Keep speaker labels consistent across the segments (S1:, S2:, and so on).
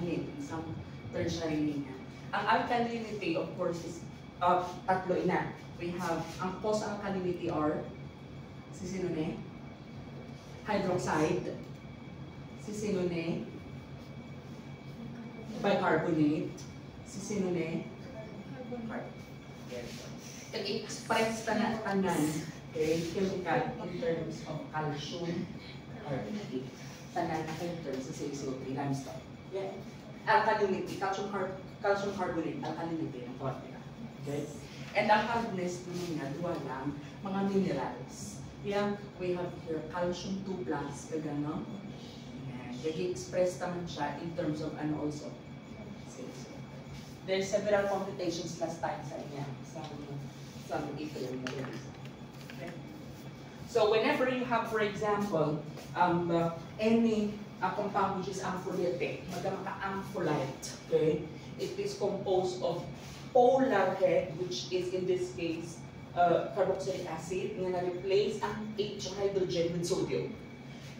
S1: magnet, isang tertiary linya. Ang alkalinity, of course, is tatlo ina. We have, ang post-alkalinity are, sisinone, hydroxide, sisinone, bicarbonate, sisinone, carbon. Kag-express tanan, okay, chemical in terms of calcium carbonate. Tanan na in terms of CO3 limestone. Yeah. Alkalinity, calcium carbonate, alkalinity ng tawag nila. Okay? And ang hardness naman nga, duwa lang, mga minerals. Yeah, we have here calcium 2+, kagano. Nag-express naman siya in terms of ano also. There's several computations last time sa inyo. Some April. Okay. So whenever you have, for example, any compound which is ampholytic, magka-ampholite, okay? It is composed of polar head, which is in this case carboxylic acid, nga na-replace ang H hydrogen with sodium.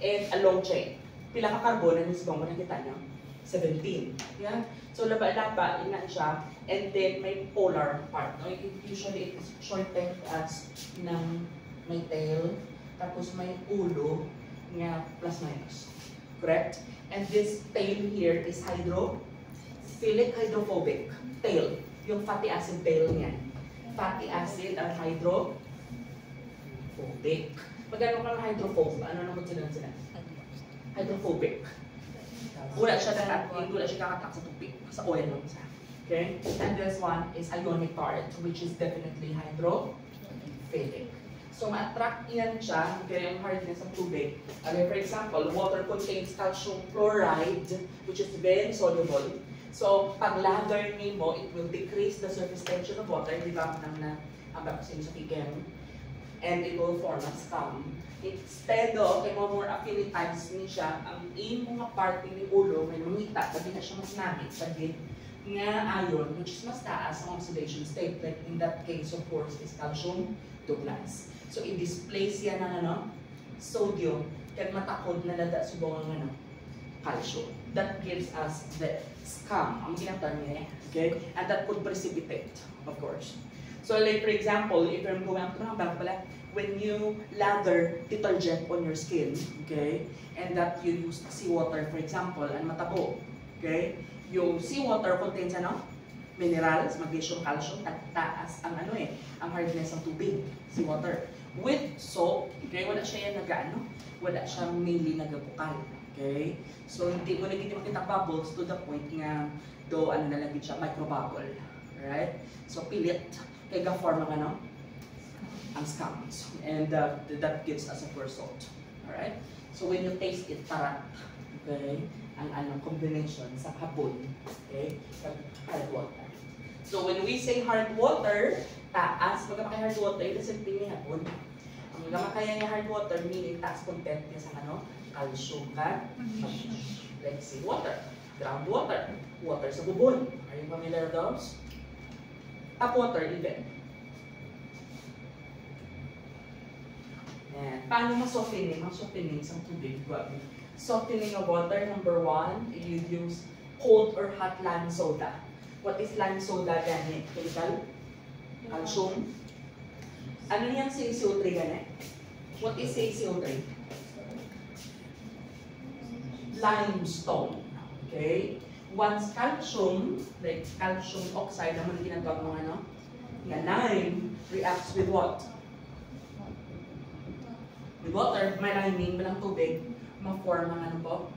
S1: And a long chain. Pila ka carbon ang isbang mo nakita nyo? 17. Yeah? So laba-laba, ina siya. And then may polar part. No? Usually it is shortened as ng may tail, tapos may ulo nga plus minus. Correct? And this tail here is hydrophilic, hydrophobic. Tail. Yung fatty acid tail niyan. Fatty acid ang hydrophobic. Pag ano kang hydrophobic, ano naman sila? Hydrophobic. Wala siya kakatak sa tubig, sa oil lang siya. Okay? And this one is ionic part, which is definitely hydrophilic. So, ma-attract yan siya, okay, yung hardness ng tubig. For example, water contains calcium chloride, which is very soluble. So, pag lager mo, it will decrease the surface tension of water. Di ba nang na-abak sa Chem? And it will form a scum. Instead of, kay more affinities ni siya, ang mga part ni ulo, may lumita, sabi na siya mas namit, sabi nga iron, which is mas taas ang oxidation state. Like in that case, of course, is calcium 2+. So, i-displace yan ng sodium, kaya matakod na lada subong ang calcium. That gives us the scum, ang ginatawag niya, okay? And that could precipitate, of course. So, like for example, if you're going to pala, when you lather detergent on your skin, okay, and that you use seawater, for example, and matabo, okay, yung seawater contains minerals, magnesium, calcium, taas ang ang hardness ng tubig, seawater. With soap, okay, wala siya yan wala siya mainly nagabukal, okay? So, hindi mo makita bubbles to the point nga, do nalagid siya, microbubble, right? So, pilit, kaya ga-form ang ang scums, and that gives us a first salt, alright? So, when you taste it, tarat, okay, ang combination sa hapon, okay, hard water. So, when we say hard water, taas, magkamakay hard water, it doesn't mean hapon. Ang magkamakaya niya hard water, meaning taas content niya sa calcium ka, like sea water, groundwater, water sa bubon. Are you familiar with those? Tap water, even. And paano ma-softening? Ang-softening sa tubig. Softening of water, number 1, you use cold or hot lime soda. What is lime soda gani? Chemical? Calcium? Ano niyang CO3 gani? What is CO3? Limestone. Okay? Once calcium, like calcium oxide, naman ginagawa mo nga lime reacts with what? With water, may liming, walang tubig, ma-form ang po?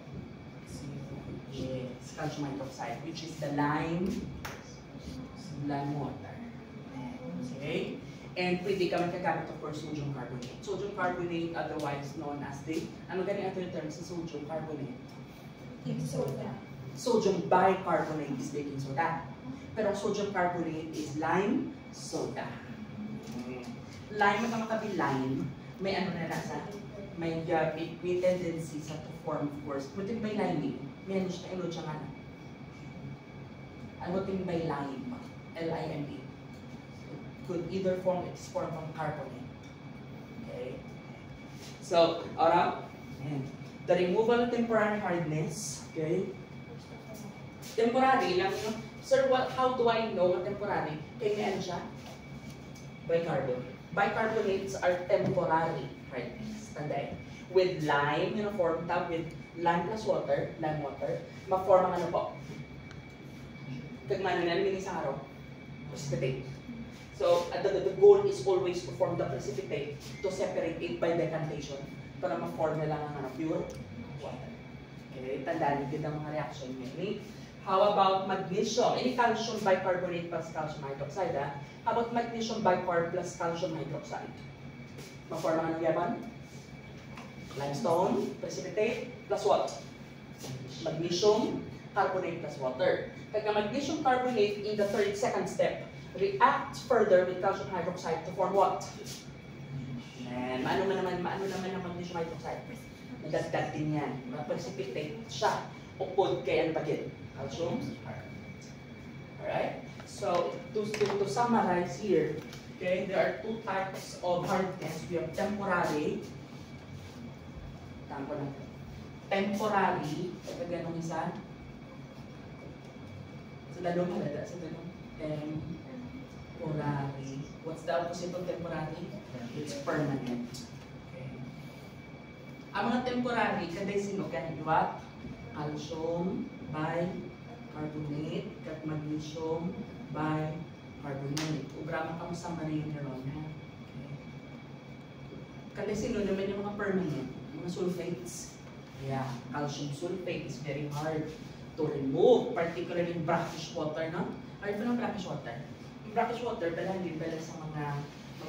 S1: Yes, calcium hydroxide, which is the lime water. Okay? And pwede ka magkagamit of course sodium carbonate. Sodium carbonate, otherwise known as the, ano ganyan ang term sa sodium carbonate?
S2: Soda.
S1: Sodium bicarbonate is baking soda. Pero sodium carbonate is lime soda. Lime, makabi lime, may na nasa, may tendency sa to form, of course. Butin by liming, may siya nga na. Ano tin by lime? L-I-M-E. Could either form, it's formed from carbonate. Okay? So, the removal of temporary hardness, okay? Temporary lang, no? Sir, how do I know what temporary? Kaya may ano siya? Bicarbonate. Bicarbonates are temporary hardness. Tandaan. With lime, form tab with lime plus water, ma-form ang ano po? Kagmano na, minis sa araw. Precipitate. So, the goal is always to form the precipitate to separate it by decantation para ma-form na lang ang pure water. Okay, tandaan din ang mga reaction niya. How about magnesium? Any calcium bicarbonate plus calcium hydroxide, ha? How about magnesium bicarb plus calcium hydroxide? Ma-form ang yaman? Limestone, precipitate, plus what? Magnesium carbonate plus water. Kaya magnesium carbonate in the second step react further with calcium hydroxide to form what? And maano naman ang magnesium hydroxide? Nadagdag din yan. Ma-precipitate siya. Upod kay ano bagay? Calcium. Alright? So, to summarize here, okay, there are two types of hardness. We have temporary. Temporary. Ito ganong isa. Sa dalong halada. Sa dalong. Temporary. What's the opposite of temporary? It's permanent. Okay. Ang mga temporary, kada sino ganun, what? Calcium bicarbonate kat magnesium bicarbonate. Ubrama ka mo sa marine neuron, ha? Okay. Kada sino naman yung mga permanent, mga sulfates. Yeah, calcium sulfate is very hard to remove, particularly in brackish water, no? Ay, pa ng brackish water? Yung brackish water, dala sa mga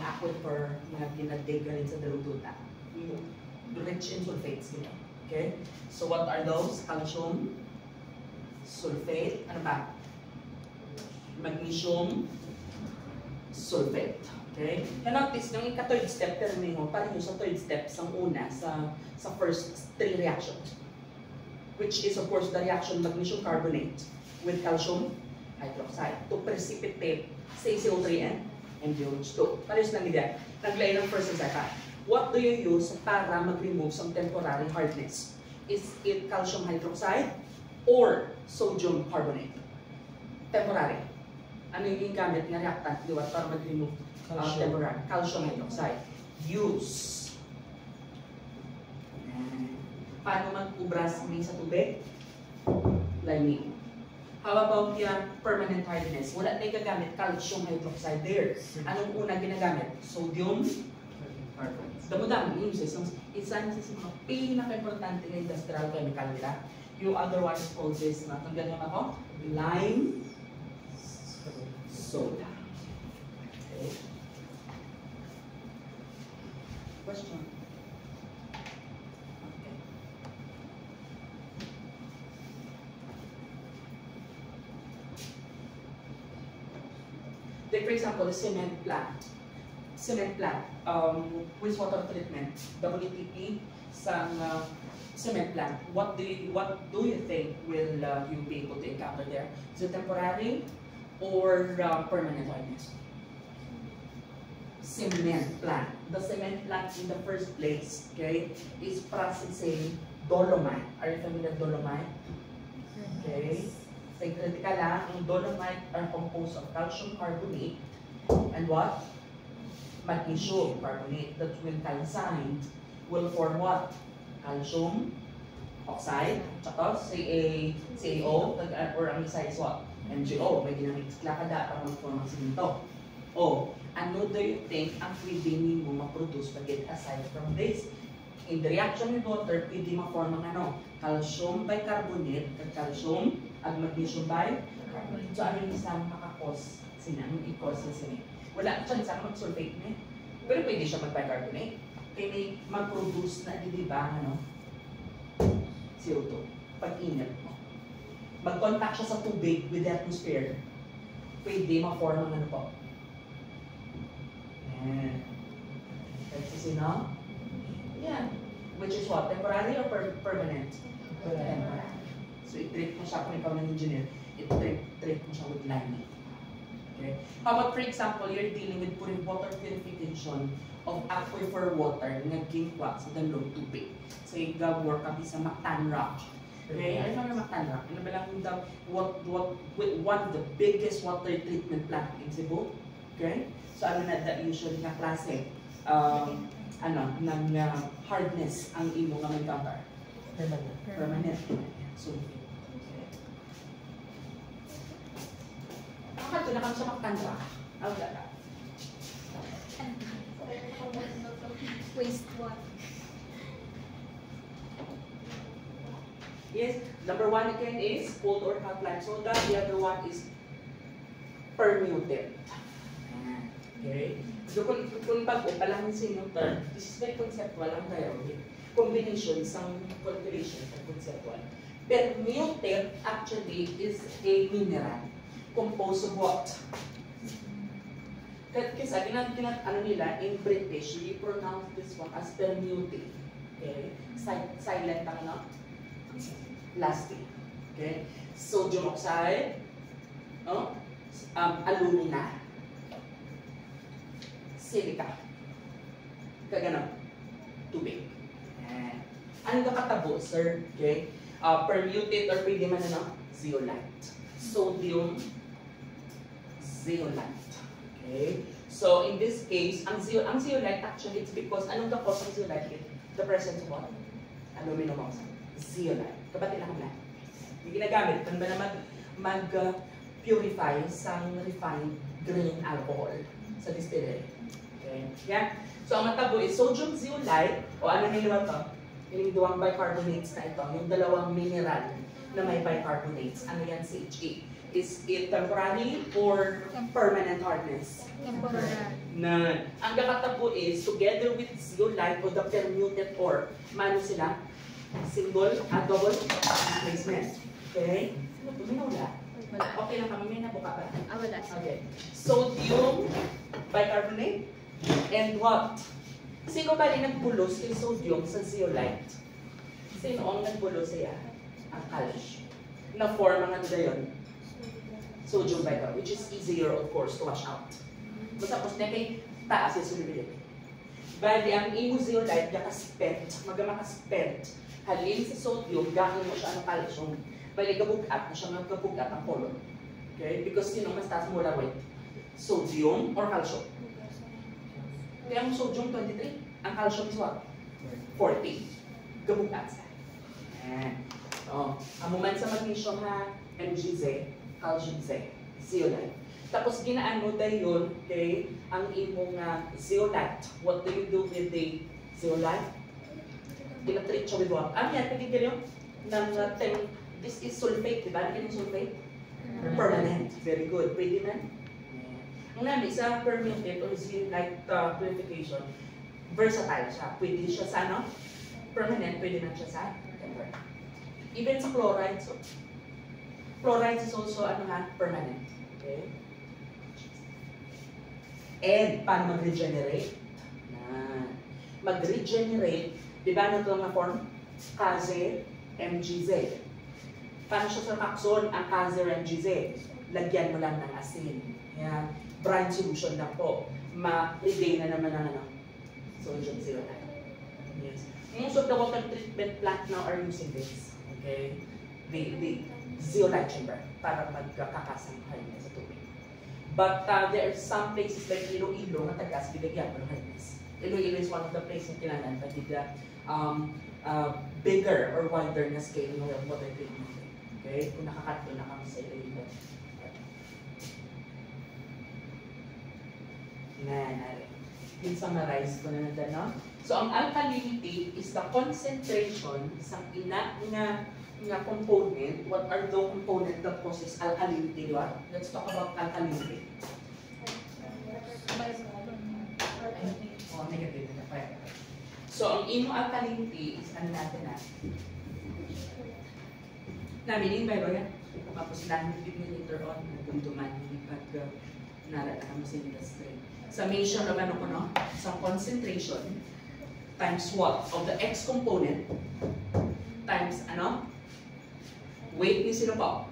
S1: aquifer na ginadig rin sa daluduta. Rich in sulfates, you know. Okay? So what are those? Calcium sulfate, ano ba? Magnesium sulfate. Okay? Notice, yung ika-third step, pero mo, paano sa third step, sa una, sa first three reactions. Which is, of course, the reaction magnesium carbonate with calcium hydroxide to precipitate CaCO3 and MgOH2. Pares lang nila. Naglay ng first and second. What do you use para mag-remove some temporary hardness? Is it calcium hydroxide or sodium carbonate? Temporary. Ano yung gamit na reactant para mag-remove temporary? Calcium hydroxide. Use. Paano mag-ubras sa tubig? Liming. How about yung permanent hardness? Wala na gagamit calcium hydroxide there. Anong una ginagamit? Sodium carbonate. Damo-damo uses. Isa na sa mga pinaka-importante na industrial chemical nila. You otherwise call this, natanggal naman ako, lime soda. Okay. Question? Okay. Take for example, the cement plant. Wastewater treatment, WTP, sa cement plant. What do you think will you be able to encounter there? Is it temporary or permanent hardness? Cement plant. The cement plant in the first place, okay, is processing dolomite. Are you familiar with dolomite? Okay. So, critical lang, ang dolomite are composed of calcium carbonate and what? Magnesium carbonate that when calcined will form what? Calcium oxide, tsaka CaO, or ang isa is what? MgO, may ginamit lakada para mag-form ang simento. Oh, ano do you think ang pwede mo ma-produce pag-get aside from this? In the reaction with water, pwede ma-form ang ano? Calcium bicarbonate, calcium at magnesium bicarbonate. So ano yung isang makakos sina? Anong i-cause na sila? Wala chance ang mag-sulfate niya. Pero pwede siya mag-bicarbonate. Kaya may mag-produce na, di ba, CO2. Pag-init mo. Mag-contact siya sa tubig with the atmosphere. Pwede ma-form ang ano po. Yan. Let's see, no? Yan. Which is what? Temporary or permanent? Temporary. So, i-treat mo siya kung ikaw ng engineer. I-treat mo siya with liming. Okay. How about, for example, you're dealing with water purification of aquifer water na gingwa sa dalong tubig. So, you work kami sa Mactan Rock. Okay, I found Mactanra. Ano ba lang one of the biggest water treatment plant in Cebu. Okay? So ano na that usually na klase ng hardness ang imo nga may counter? Permanent. So, bakit ito na kami sa Mactanra? Wala na.
S2: Wastewater.
S1: Yes, number one again is cold or hot lime soda. The other one is permuted. Okay? So kung pag-upalahan sa inyong term, this is very conceptual ang tayo. Combination ng calculation and conceptual. Permuted actually is a mineral composed of what? Kasi ano nila, in British, we pronounce this one as permuted. Okay? Silent ang no? Plastic. Okay? Sodium oxide, no? Alumina, silica, kagano, tubig. Ano ka katabo, sir? Okay? Permuted or pwede man ano? Zeolite. Sodium zeolite. Okay? So, in this case, ang zeolite actually, it's because, anong the cause ng zeolite? The presence of what? Aluminum oxide. Zeolite. Kapatid lang lang. Yung ginagamit, kan ba na mag-purify sa refined grain alcohol sa distillery. Okay? Yeah? So, ang matabo is sodium zeolite, o ano nila ito? Yung duwang bicarbonates na ito, yung dalawang mineral na may bicarbonates. Ano yan, CHA? Is it temporary or permanent hardness?
S2: Temporary.
S1: Na ang kakatabo is, together with zeolite o the permuted ore, mano sila? Single, double replacement. Okay? Wala. Okay lang kami, may nabuka ba?
S2: Wala.
S1: Okay. Sodium bicarbonate and what? Sino ba rin nagbulos kay sodium sa zeolite? Sino ang nagbulos siya? Ang calcium. Na form ang ano na yun? Sodium bicarbonate, which is easier of course to wash out. Basta tapos na kay taas yung solubility. Bali, ang imo zeolite, magmakaspent, halin sa sodium, gahon mo siya ng calcium. Bali, gabugat na siya, magkabugat ang color. Okay? Because sino mas taas mo lang, sodium or calcium? Kaya ang sodium 23, ang calcium is what? 40. Gabugat sa. Ang moment sa magnesium ha, MgZ, calcium Z, zeolite. Tapos ginaano dayon, okay, ang imong zeolite. What do you do with the zeolite? Tinatreat siya with what? Yan, pwede ganyan this is sulfate, di ba? Ano yung sulfate? Permanent. Very good. Pwede na? Ang namin, sa permuted or zeolite purification, versatile siya. Pwede siya sa ano? Permanent, pwede na siya sa temporary. Even sa chloride, so chloride is also permanent. Okay? And paano mag-regenerate? Mag-regenerate, di ba ano ito nga form? Kaze, MgZ. Paano siya sa Maxon, ang Kaze, MgZ? Lagyan mo lang ng asin. Yan. Brine solution lang po. Ma-regain na naman ng sodium zeolite. Yes. Most of the water treatment plant now are using this. Okay? The zeolite chamber para magkakasang hardness sa tubig. But there are some places like Iloilo na tagas binigyan ng hardness. Iloilo is one of the places na kailangan but the bigger or wider na scale ng water treatment. Okay? Kung nakakato na kami sa Iloilo. Yung summarize ko na no? So, ang alkalinity is the concentration sa nga component. What are the component that causes alkalinity, di ba? Let's talk about alkalinity. Negative na pa. So, ang imo alkalinity is ano natin naminin ba yan? Tapos lang later on, nagdumduman pag naranasan mo sa industry. Summation of ano ko, no? Sa concentration times what? Of the X component times ano? Weight ni sino pa?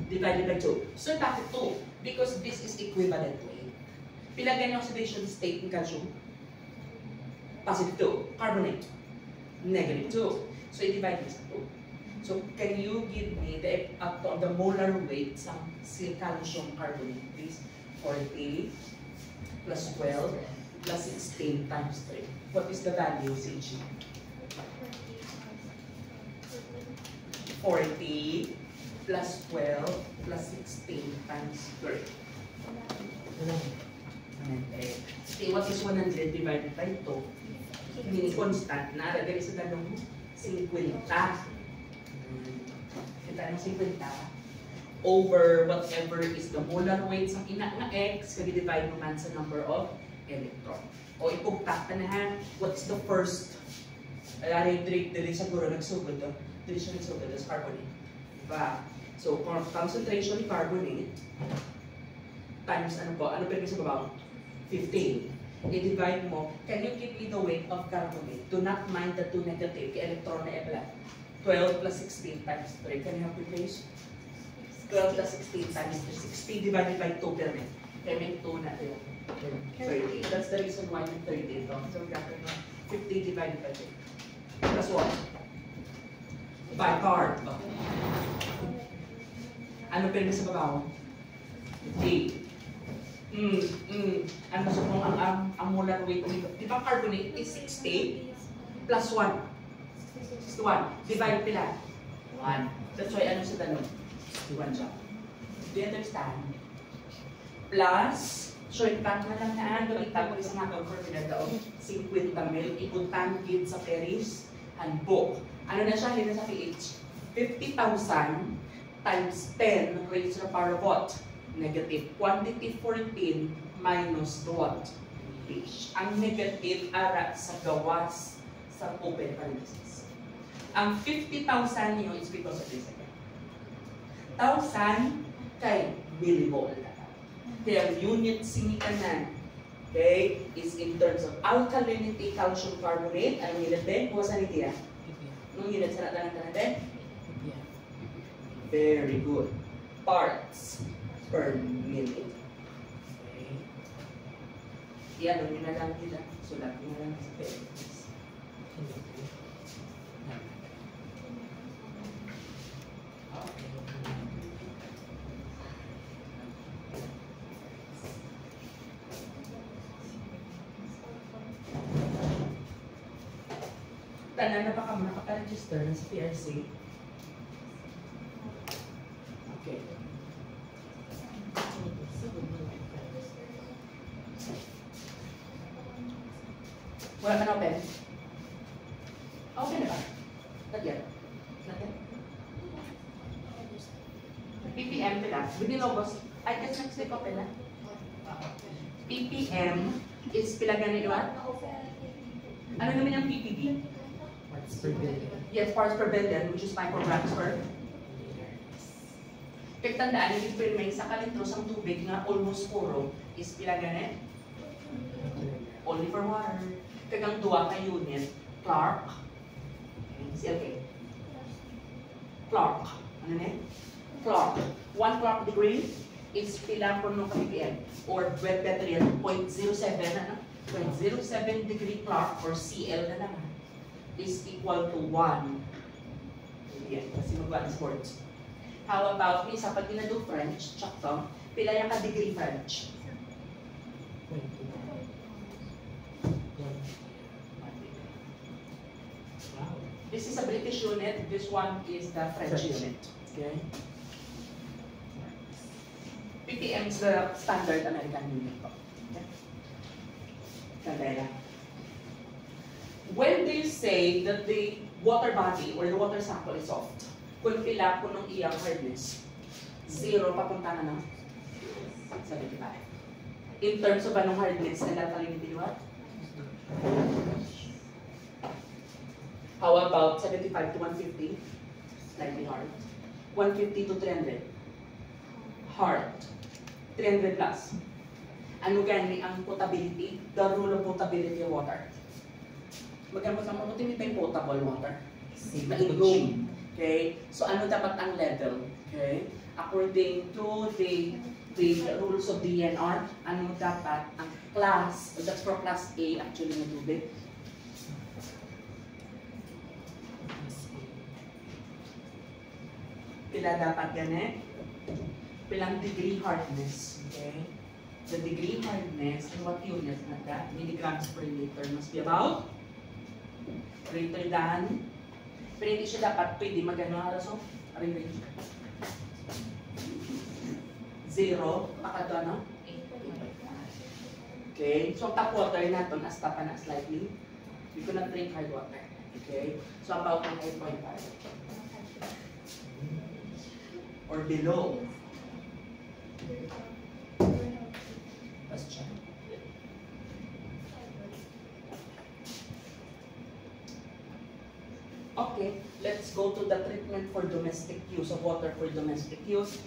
S1: Divided by 2. So, bakit 2? Because this is equivalent weight. Pila ganyan oxidation state ng calcium? Positive 2. Carbonate. Negative 2. So, i-divide mo sa 2. So can you give me the molar weight sa calcium carbonate, please? 40 plus 12 plus 16 times 3. What is the value, CG? 40 plus 12 plus 16 times 3. Okay, what is 100 divided by 2? Meaning constant na. Dali sa tanong 50. Kita ng 50 over whatever is the molar weight sa ina nga x, kagi-divide naman sa number of electron. O ipugtak na ha, what's the first? Dili siguro nagsugod to. Dili siya nagsugod as carbonate. Diba? So, concentration ni carbonate times ano po? Ano pwede sa babaw? 15. I-divide mo. Can you give me the weight of carbonate? Do not mind the 2 negative. Electron na ebla. 12 plus 16 times 3. Can you help me please? 12 plus 16 times 3. 60 divided by 2 per minute. Kaya may 2 na ito. 30. That's the reason why may 30 ito. So, we have 50 divided by 2. Plus what? By part. Ano pero sa babaw? 50. Ano sa kung ang molar weight nito? Di ba carbonate is 60 plus 1? 1. Divide pila? 1. That's why ano sa tanong? 1 siya. Do you understand? Plus, shortcut na lang na gamitan ko isang nga formula daw. 50 mil, ipuntan gid sa Paris handbook. Ano na siya? Hindi na sa pH. 50,000 times 10 raised to the power of what? Negative. Quantity 14 minus the what? pH. Ang negative ara sa gawas sa open parenthesis. Ang 50,000 niyo is because of this again. 1,000 kay millimole. Kaya unit sinikanan, okay, is in terms of alkalinity calcium carbonate. Anong unit din? Kuha sa nitiya? Anong unit sa natin natin? Very good. Parts per minute. Okay. Iyan, nyo na lang nila. Sulat nyo na lang sa pages. Tanan na pa ka nakaka-register na sa PRC. Okay. Wala ka na open? Open na ba? Not yet. Not yet. PPM pala. Within August. I guess next week open na. PPM is pila ganun ba? Ano naman yung PPB?
S3: Parts per billion.
S1: Yes, parts per billion, which is micrograms per. Kaya tandaan, yung experiment sa kalitros ang tubig nga almost puro is pila ganun? Only for water. Kagang duwa ka unit, Clark. CLK. Clark. Ano na? Clark. 1 Clark degree is pila po nung ka-ppm. Or better yan, 0.07, ano? 0.07 degree Clark or CL na naman is equal to 1. Yan, kasi magwa ng sports. How about, may sa pag ginado French, check to, pila yung ka-degree French?
S3: 20.
S1: This is a British unit, this one is the French unit. Okay? ppm is the standard American unit. Okay? Candela. When do you say that the water body or the water sample is soft? Kung pila po nung iyang hardness, 0 papunta na ng 75. In terms of anong hardness, ang alkalinity what? How about 75 to 150? Slightly hard. 150 to 300? Hard. 300 plus. Ano gani ang potability? The rule of potability of water. Magkano sa potability ng potable water? Maingong. Okay? So ano dapat ang level? Okay? According to the rules of DNR, ano dapat ang class, that's for class A actually ng tubig. Pila dapat ganit? Pilang degree hardness. Okay? The degree hardness in what unit not that? Milligrams per liter must be about greater than. Pero hindi siya dapat pwede magano araso? Range. 0, pakado ano? Okay, so tap water natin as tapa na slightly. We cannot drink hard water. Okay, so about 8.5 or below. Let's check. Okay, let's go to the treatment for domestic use of water for domestic use.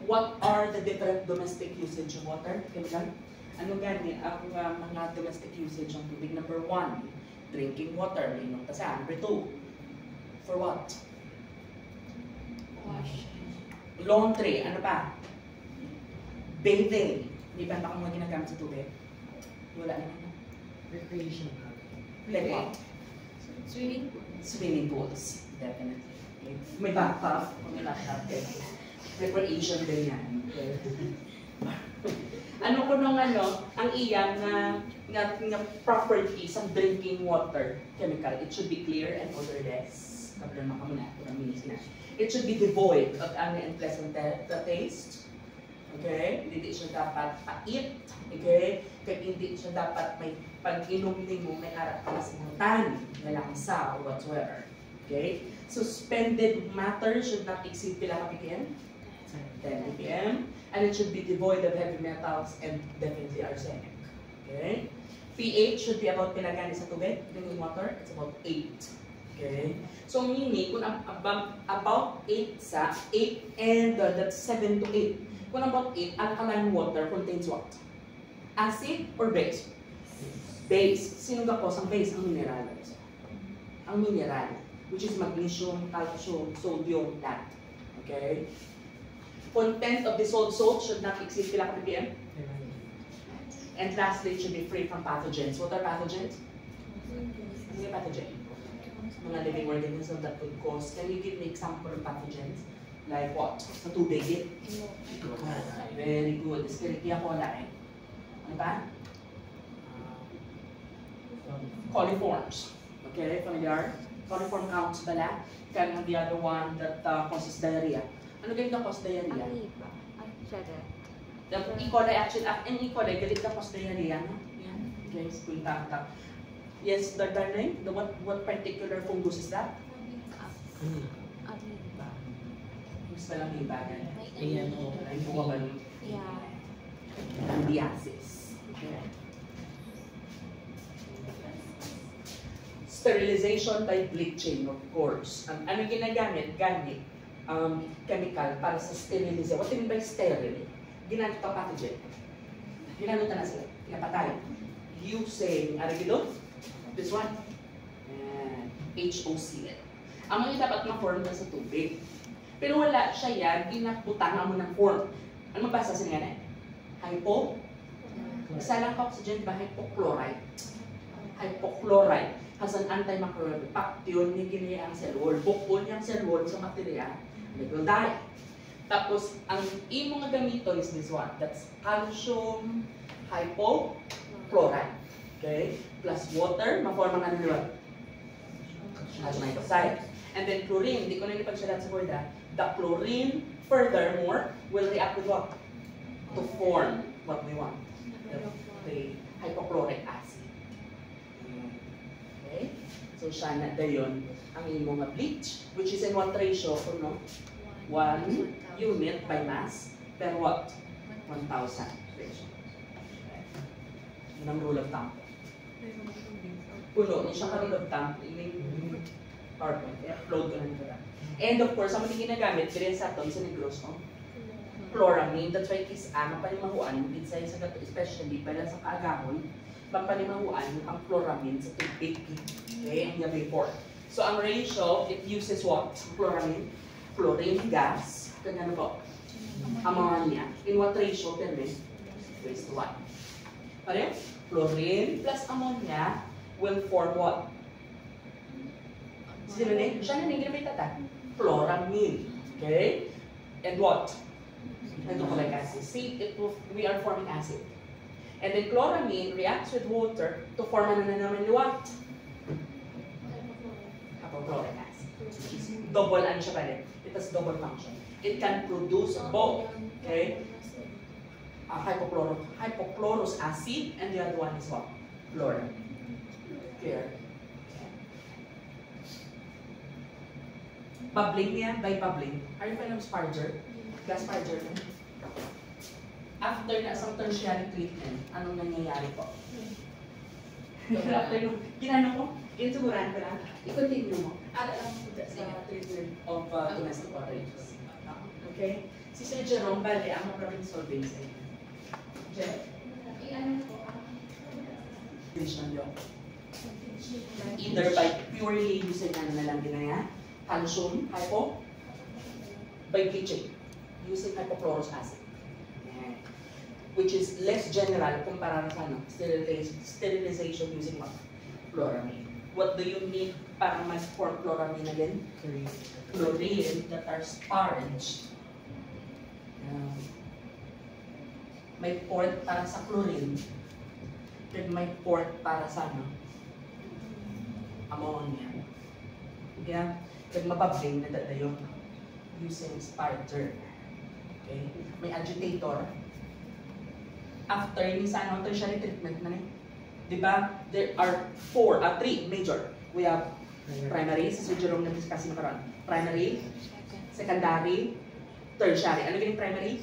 S1: What are the different domestic usage of water? Kailan? Ano gani ang mga domestic usage ng tubig? Number 1, drinking water. Inom tasa. Number 2, for what?
S2: Wash.
S1: Laundry. Ano pa? Bathing. Hindi ba akong mga ginagamit sa tubig? Wala naman.
S3: Recreation.
S1: Like what?
S2: Swimming pool.
S1: Swimming pools. Definitely. Okay. May bathtub. Kung may bathtub. Okay. Recreation din yan. Okay. Ano ko nung ang iyang nga properties ng drinking water chemical, it should be clear and odorless. Kapag naman muna, it should be devoid of any unpleasant taste. Okay? Hindi siya dapat pait. Okay? Kaya hindi siya dapat may pag-inom mo may harap ka masimutan na langsa or whatsoever. Okay? Suspended matter should not exceed pila ka ppm? 10 ppm. And it should be devoid of heavy metals and definitely arsenic. Okay? pH should be about pinagani sa tubig, drinking water, it's about 8. Okay? So meaning, kung about 8 sa 8 and that's 7 to 8. Kung about 8, alkaline water contains what? Acid or base? Base. Sino gapos ang base? Ang mineral. Ang mineral, which is magnesium, calcium, sodium, that. Okay? Content of dissolved salt should not exceed pila ka ppm. And lastly, it should be free from pathogens. What are pathogens? Ano yung pathogen? Mga living organisms that could cause. Can you give me example of pathogens? Like what? Sa tubig? Very good. Escherichia coli. Ano ba? Coliforms. Okay, familiar? Coliform counts bala. Kind of the other one that causes diarrhea. Ano ganito cause diarrhea?
S2: Amoeba. Ay, sorry.
S1: The E. coli actually, in E. coli, galit ka cause diarrhea, no? Yan. Okay, school tata. Yes, the name? What particular fungus is that?
S2: Amoeba.
S1: Gusto lang yung bagay.
S3: Ayan o.
S1: Ay, buka ba nun?
S2: Yeah.
S1: Candidiasis. Okay. Sterilization by bleaching, of course. Ano ginagamit? Gamit. Chemical para sa sterilization. What do you mean by sterile? Ginamit pa pathogen. Ginamit na sila. Pinapatay. Using, arigilo? This one. HOCl. Ang mga dapat ma-form na sa tubig. Pero wala siya yan, ginaputangan mo ng form. Ano mabasa sa nga na? Hypo? Isa lang ka oxygen ba? Hypochlorite. Hypochlorite has an antimicrobial impact. Yun, may ginaya ang cell wall. Bukol niyang cell wall sa material. It will die. Tapos, ang imong gamito is this one. That's calcium hypochlorite. Okay? Plus water, ma-form ang ano yun? Calcium hydroxide. And then chlorine, hindi ko na nipagsalat sa word the chlorine, furthermore, will react with what? To form what we want. The hypochloric acid. Okay? So, siya na dayon ang imong bleach, which is in what ratio? No? 1 unit by mass per what? 1,000 ratio. Yun ang rule of thumb. Puno, siya ka rule of thumb. PowerPoint. Upload ko na nito. And of course, ang mga ginagamit, dire sa ito, isa negros, no? Chloramine, that's why is mapanimahuan, especially pala sa kaagahon, mapanimahuan ang chloramine sa tubig. Okay, ang yung report. So, ang ratio, it uses what? Chloramine, chlorine gas, kanya po? Ammonia. In what ratio per minute? 1:1. Pare? Chlorine plus ammonia will form what? Sino na siya na nang ginamit ata? Chloramine. Okay? and what? Hydrochloric acid. See, we are forming acid. And then chloramine reacts with water to form ano na naman yung what? Hypochloric acid. Double ano siya pala? It has double function. It can produce both. Okay? Hypochlorous acid, and the other one is what? Chloramine. Clear? Bubbling niya, by bubbling. Are you familiar with Sparger? Gas Sparger. After na isang tertiary treatment, anong nangyayari po? After yung, ginano ko? Insuguran ko lang. I-continue mo. Ala lang po sa treatment of domestic operators. Okay? Si Sir Jerome Bale, ang maraming solving sa inyo. Jeff? Finish ng yung. Either by purely using ano na lang ginaya, calcium, hypo, by bleaching, using hypochlorous acid. Which is less general kumpara sa ano, sterilization using what? Chloramine. What do you need para mas-form chloramine again? Chlorine that are sparged. May port para sa chlorine, then may port para sa ano? Ammonia. Kaya, pag mababling na dadayon using sparger. Okay? May agitator. After ni sa ano, tertiary treatment na diba? There are three major. We have primary, sa Sir Jerome na-discuss na karon. Primary, secondary, tertiary. Ano yung primary?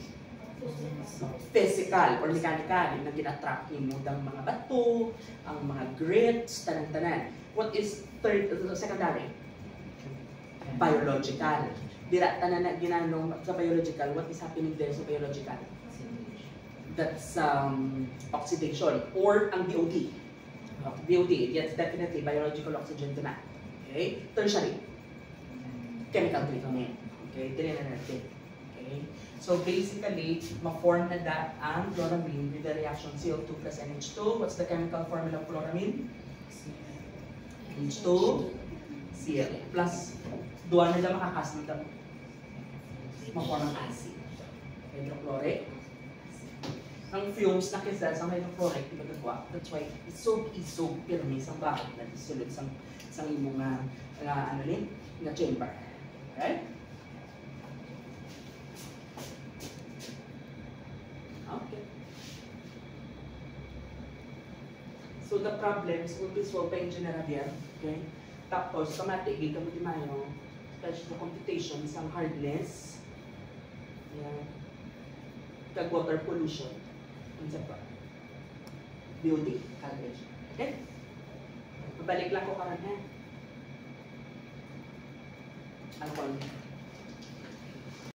S1: Physical or mechanical. Yung nag-attract yung mudang mga bato, ang mga grits, tanan-tanan. What is secondary? Biological. Dira tanan na ginanong sa biological, what is happening there sa biological? That's oxidation or ang BOD. BOD, yes, definitely biological oxygen to na. Okay? Tertiary. Chemical treatment. Okay? Tinin na natin. Okay? So basically, ma-form na that ang chloramine with the reaction CO2 plus NH2. What's the chemical formula of chloramine? NH2 Cl plus duwa na lang makakas ng damo. Ma-form ang acid. Hydrochloric. Ang fumes na kisal sa hydrochloric, di ba nagwa? That's why isog pirmi sa bakit na disulod sa imong ano ni nga chamber. Okay? Okay. So the problems will be solved by engineer Javier. Okay? Tapos, kamatig, dito mo timayo, touch the computation, isang hardness, yan, kag water pollution, unsa pa? BOD, coverage. Okay? Babalik lang ko karon ha. Alcohol.